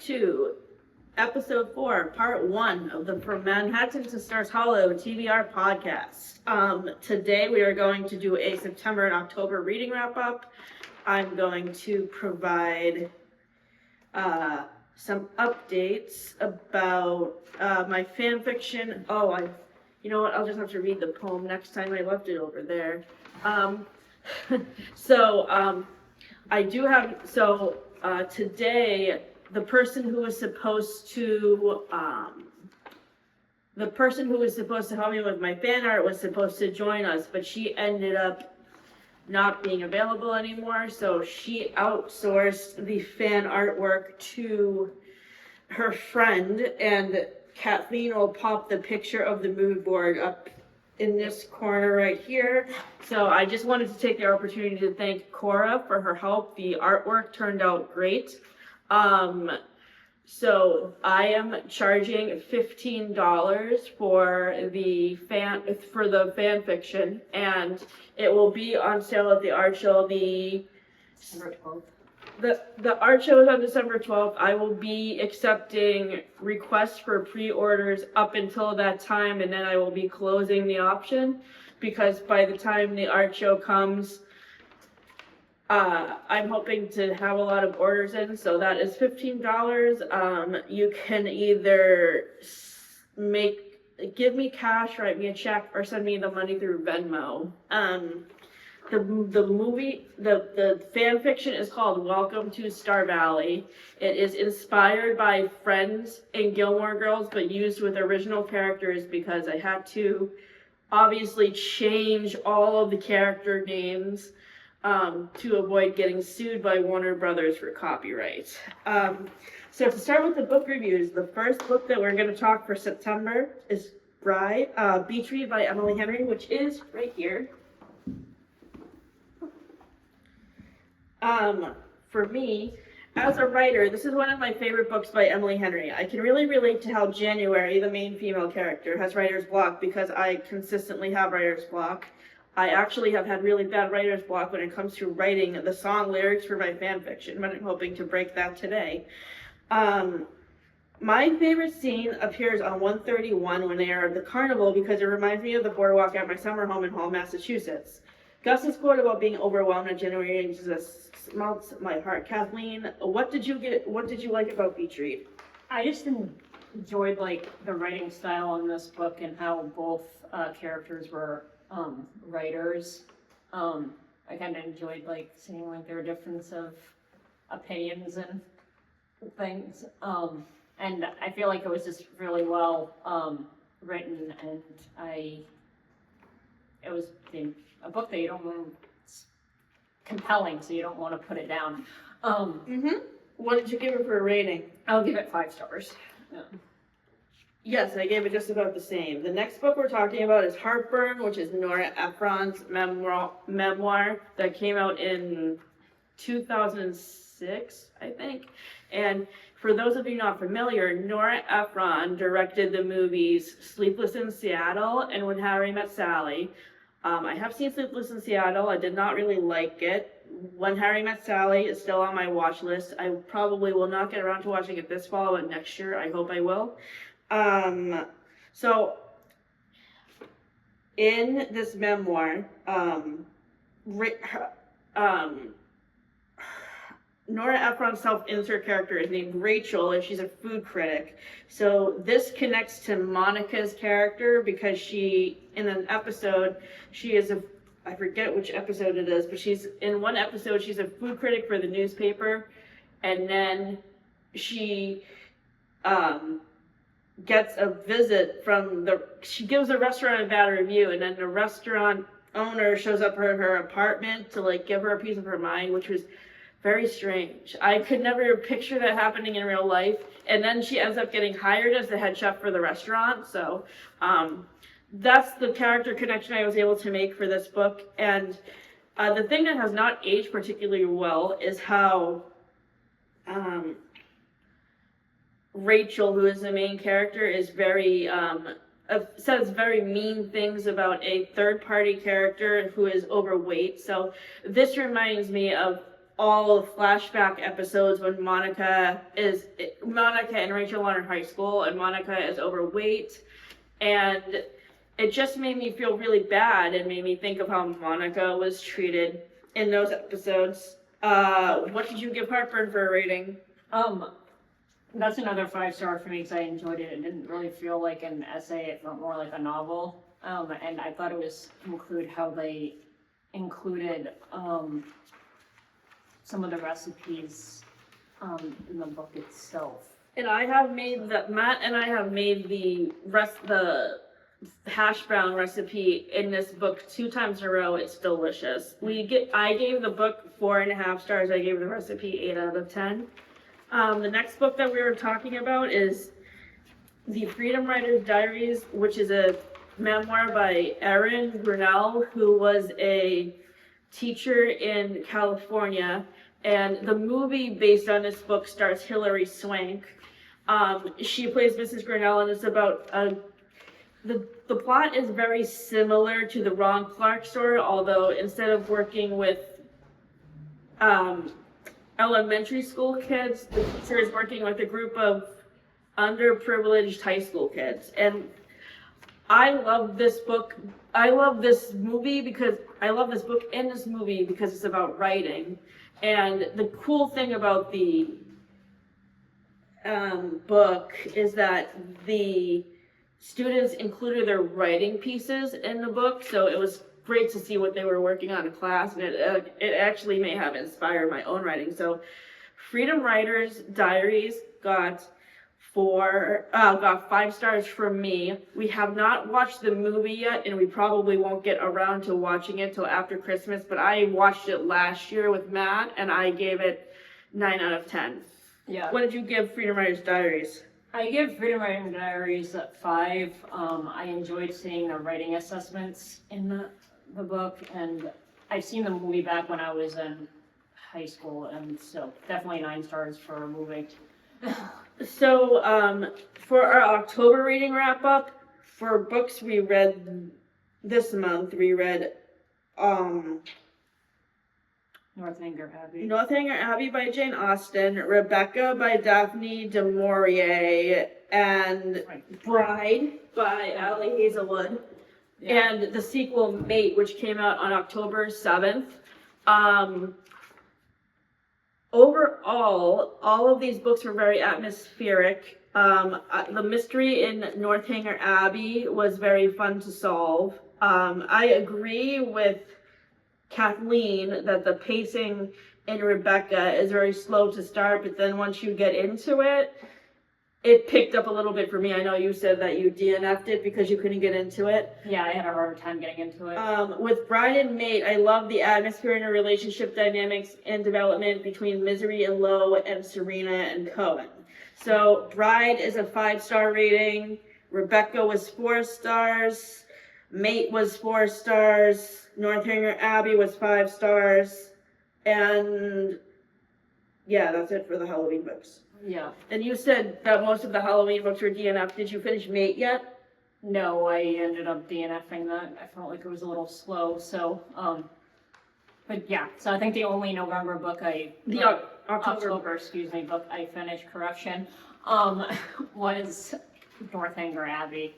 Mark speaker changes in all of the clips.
Speaker 1: to episode 4, part 1 of the From Manhattan to Stars Hollow TBR podcast. Today we are going to do a September and October reading wrap up. I'm going to provide some updates about my fan fiction. You know what? I'll just have to read the poem next time. I left it over there. Today the person who was supposed to help me with my fan art was supposed to join us, but she ended up not being available anymore, so she outsourced the fan artwork to her friend, and Kathleen will pop the picture of the mood board up in this corner right here. So I just wanted to take the opportunity to thank Kora for her help. The artwork turned out great. So I am charging $15 for the fan fiction, and it will be on sale at the art show.
Speaker 2: December 12th.
Speaker 1: The art show is on December 12th. I will be accepting requests for pre-orders up until that time, and then I will be closing the option, because by the time the art show comes, I'm hoping to have a lot of orders in, so that is $15. You can either give me cash, write me a check, or send me the money through Venmo. The fan fiction is called Welcome to Star Valley. It is inspired by Friends and Gilmore Girls, but used with original characters because I had to obviously change all of the character names to avoid getting sued by Warner Brothers for copyright. So to start with the book reviews, the first book that we're going to talk for September is Beach Read by Emily Henry, which is right here. For me, as a writer, this is one of my favorite books by Emily Henry. I can really relate to how January, the main female character, has writer's block because I consistently have writer's block. I actually have had really bad writer's block when it comes to writing the song lyrics for my fan fiction, but I'm hoping to break that today. My favorite scene appears on 131 when they are at the carnival because it reminds me of the boardwalk at my summer home in Hall, Massachusetts. Gus's quote about being overwhelmed in January just melts my heart. Kathleen, what did you like about Beach Read?
Speaker 2: I just enjoyed the writing style on this book and how both characters were writers. I kind of enjoyed seeing their difference of opinions and things. And I feel like it was just really well written, and it was a book that you don't want. It's compelling, so you don't want to put it down.
Speaker 1: What did you give it for a rating?
Speaker 2: I'll give it 5 stars. Yeah.
Speaker 1: Yes, I gave it just about the same. The next book we're talking about is Heartburn, which is Nora Ephron's memoir that came out in 2006, I think. And for those of you not familiar, Nora Ephron directed the movies Sleepless in Seattle and When Harry Met Sally. I have seen Sleepless in Seattle. I did not really like it. When Harry Met Sally is still on my watch list. I probably will not get around to watching it this fall, but next year I hope I will. So in this memoir, Nora Ephron's self-insert character is named Rachel, and she's a food critic. So this connects to Monica's character because in an episode, I forget which episode it is, but in one episode, she's a food critic for the newspaper, and then she gets a visit she gives a restaurant a bad review, and then the restaurant owner shows up at her apartment to give her a piece of her mind, which was very strange. I could never picture that happening in real life. And then she ends up getting hired as the head chef for the restaurant. So that's the character connection I was able to make for this book. And the thing that has not aged particularly well is how Rachel, who is the main character, is says very mean things about a third-party character who is overweight. So this reminds me of all flashback episodes when Monica and Rachel are in high school, and Monica is overweight, and it just made me feel really bad and made me think of how Monica was treated in those episodes. What did you give Heartburn for a rating?
Speaker 2: That's another 5-star for me because I enjoyed it. It didn't really feel like an essay. It felt more like a novel. And I thought it was how they included some of the recipes in the book itself.
Speaker 1: And Matt and I have made the hash brown recipe in this book 2 times in a row. It's delicious. I gave the book 4.5 stars. I gave the recipe 8 out of 10. The next book that we were talking about is The Freedom Writer's Diaries, which is a memoir by Erin Brunel, who was a teacher in California. And the movie based on this book stars Hilary Swank. She plays Mrs. Grinnell, and it's about the plot is very similar to the Ron Clark story, although instead of working with elementary school kids, the teacher is working with a group of underprivileged high school kids. And I love this book. I love this movie because I love this book and this movie because it's about writing. And the cool thing about the book is that the students included their writing pieces in the book, so it was great to see what they were working on in class, and it actually may have inspired my own writing. So Freedom Writers Diaries got 5 stars from me. We have not watched the movie yet, and we probably won't get around to watching it till after Christmas, but I watched it last year with Matt, and I gave it 9 out of 10.
Speaker 2: Yeah.
Speaker 1: What did you give Freedom Writers Diaries?
Speaker 2: I give Freedom Writing Diaries 5. I enjoyed seeing the writing assessments in the book, and I've seen the movie back when I was in high school, and so definitely 9 stars for a movie.
Speaker 1: So, for our October reading wrap up, for books we read this month, we read
Speaker 2: Northanger Abbey.
Speaker 1: Northanger Abbey by Jane Austen, Rebecca by Daphne du Maurier, and Bride by Allie Hazelwood, and the sequel Mate, which came out on October 7th. Overall, all of these books were very atmospheric. The mystery in Northanger Abbey was very fun to solve. I agree with Kathleen that the pacing in Rebecca is very slow to start, but then once you get into it, it picked up a little bit for me. I know you said that you DNF'd it because you couldn't get into it.
Speaker 2: Yeah, I had a hard time getting into it.
Speaker 1: With Bride and Mate, I love the atmosphere and the relationship dynamics and development between Misery and Lowe and Serena and Cohen. So Bride is a 5-star rating. Rebecca was 4 stars. Mate was 4 stars. Northanger Abbey was 5 stars. And yeah, that's it for the Halloween books.
Speaker 2: Yeah.
Speaker 1: And you said that most of the Halloween books were DNF. Did you finish Mate yet?
Speaker 2: No, I ended up DNFing that. I felt like it was a little slow, so, but yeah. So I think the only November book October, book I finished, correction, was Northanger Abbey.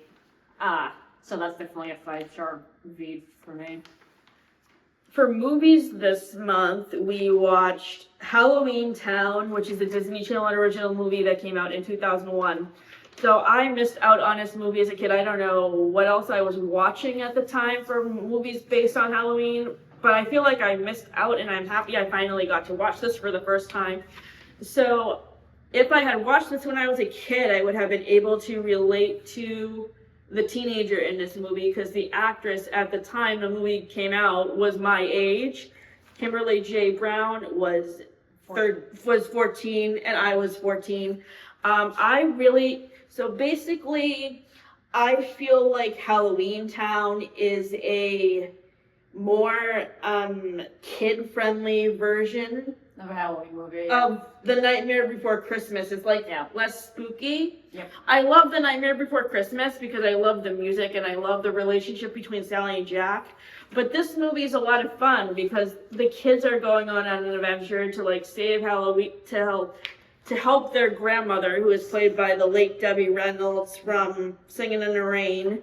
Speaker 2: So that's definitely a 5-star read for me.
Speaker 1: For movies this month, we watched Halloween Town, which is a Disney Channel original movie that came out in 2001. So I missed out on this movie as a kid. I don't know what else I was watching at the time for movies based on Halloween, but I feel like I missed out, and I'm happy I finally got to watch this for the first time. So if I had watched this when I was a kid, I would have been able to relate to the teenager in this movie, because the actress at the time the movie came out was my age. Kimberly J. Brown was 14 and I was 14. So basically, I feel like Halloween Town is a more kid-friendly version
Speaker 2: Of a Halloween movie.
Speaker 1: The Nightmare Before Christmas. It's like less spooky.
Speaker 2: Yep.
Speaker 1: I love The Nightmare Before Christmas because I love the music and I love the relationship between Sally and Jack. But this movie is a lot of fun because the kids are going on an adventure to like save Halloween, to help their grandmother, who is played by the late Debbie Reynolds from Singing in the Rain,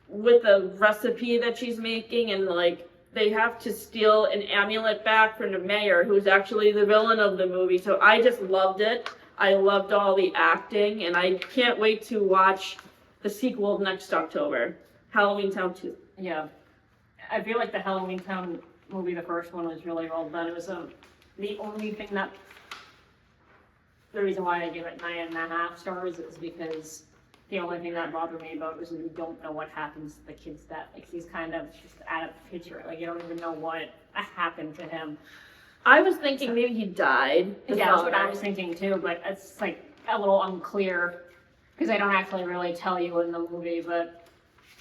Speaker 1: with the recipe that she's making, and like they have to steal an amulet back from the mayor, who's actually the villain of the movie. So I just loved it. I loved all the acting, and I can't wait to watch the sequel next October, Halloween Town 2.
Speaker 2: Yeah. I feel like the Halloween Town movie, the first one, was really well done. It was the only thing that, the reason why I give it 9.5 stars is because the only thing that bothered me about it was we don't know what happens to the kid's death. Like, he's kind of just out of the picture. Like, you don't even know what happened to him.
Speaker 1: I was thinking maybe he died.
Speaker 2: Yeah, that's what I was thinking too, but it's like a little unclear because they don't actually really tell you in the movie, but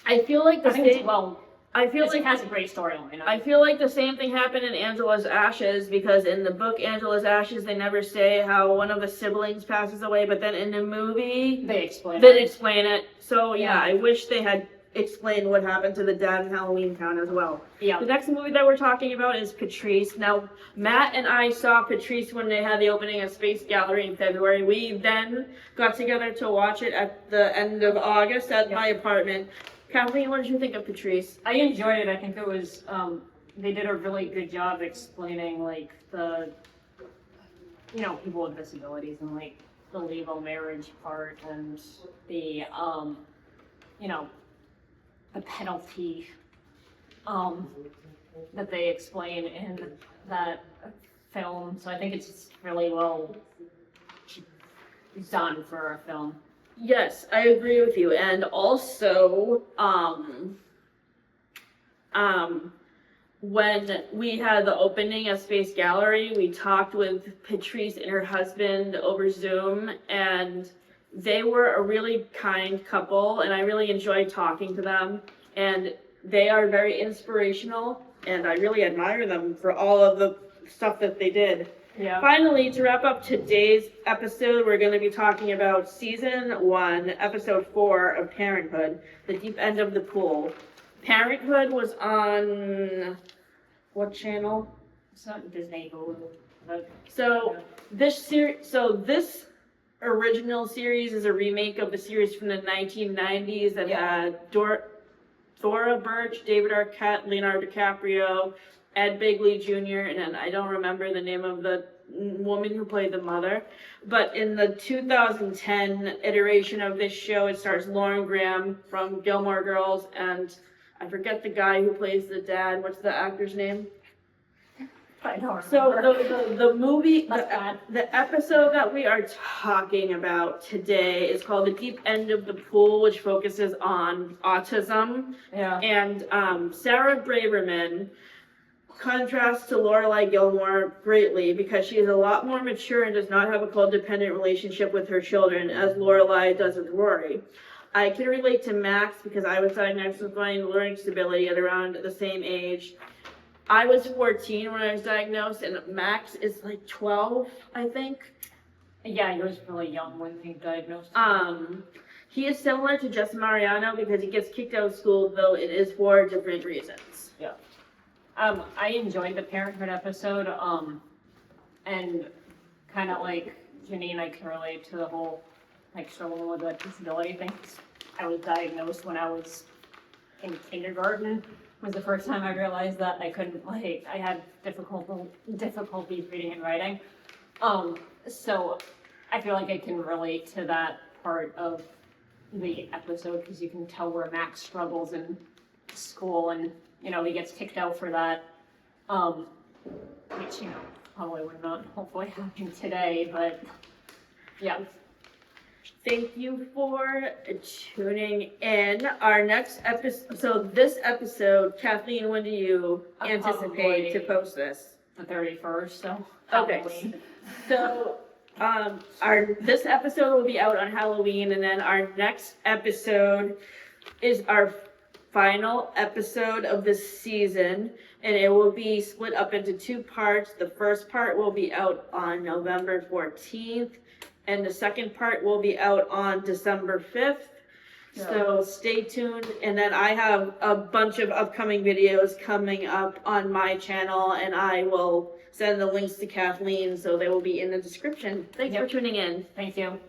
Speaker 1: I feel like the same.
Speaker 2: It has a great storyline.
Speaker 1: I feel like the same thing happened in Angela's Ashes, because in the book Angela's Ashes, they never say how one of the siblings passes away, but then in the movie
Speaker 2: they explain
Speaker 1: it. So yeah, I wish they had explained what happened to the dad in Halloween Town as well.
Speaker 2: Yeah.
Speaker 1: The next movie that we're talking about is Patrice. Now, Matt and I saw Patrice when they had the opening of Space Gallery in February. We then got together to watch it at the end of August at my apartment. Kathleen, what did you think of Patrice?
Speaker 2: I enjoyed it. I think it was, they did a really good job explaining, like, the, people with disabilities and, like, the legal marriage part and the, the penalty, that they explain in that film. So I think it's just really well done for a film.
Speaker 1: Yes, I agree with you. And also, when we had the opening of Space Gallery, we talked with Patrice and her husband over Zoom, and they were a really kind couple, and I really enjoyed talking to them. And they are very inspirational, and I really admire them for all of the stuff that they did.
Speaker 2: Yeah.
Speaker 1: Finally, to wrap up today's episode, we're going to be talking about Season 1, Episode 4 of Parenthood, The Deep End of the Pool. Parenthood was on what channel?
Speaker 2: It's not Disney, but
Speaker 1: this original series is a remake of the series from the 1990s that had Thora Birch, David Arquette, Leonardo DiCaprio, Ed Begley Jr., and then I don't remember the name of the woman who played the mother. But in the 2010 iteration of this show, it stars Lauren Graham from Gilmore Girls, and I forget the guy who plays the dad. What's the actor's name?
Speaker 2: I don't remember.
Speaker 1: So the movie, the episode that we are talking about today is called The Deep End of the Pool, which focuses on autism.
Speaker 2: Yeah.
Speaker 1: And Sarah Braverman contrasts to Lorelai Gilmore greatly because she is a lot more mature and does not have a codependent relationship with her children as Lorelai does with Rory. I can relate to Max because I was diagnosed with learning disability at around the same age. I was 14 when I was diagnosed, and Max is like 12, I think.
Speaker 2: Yeah, he was really young when he diagnosed.
Speaker 1: He is similar to Justin Mariano because he gets kicked out of school, though it is for different reasons.
Speaker 2: Yeah. I enjoyed the Parenthood episode, and kind of like Janine, I can relate to the whole, like, struggling with the disability thing. I was diagnosed when I was in kindergarten. Was the first time I realized that I couldn't, I had difficulties reading and writing. So I feel like I can relate to that part of the episode because you can tell where Max struggles in school and, he gets kicked out for that, which, probably would not hopefully happen today, but yeah.
Speaker 1: Thank you for tuning in. Our next episode, so this episode, Kathleen, when do you anticipate to post this?
Speaker 2: The 31st, so.
Speaker 1: Okay.
Speaker 2: Halloween.
Speaker 1: So, this episode will be out on Halloween, and then our next episode is our final episode of this season, and it will be split up into 2 parts. The first part will be out on November 14th, and the second part will be out on December 5th. So stay tuned, and then I have a bunch of upcoming videos coming up on my channel, and I will send the links to Kathleen, so they will be in the description. Thanks for tuning in.
Speaker 2: Thank you.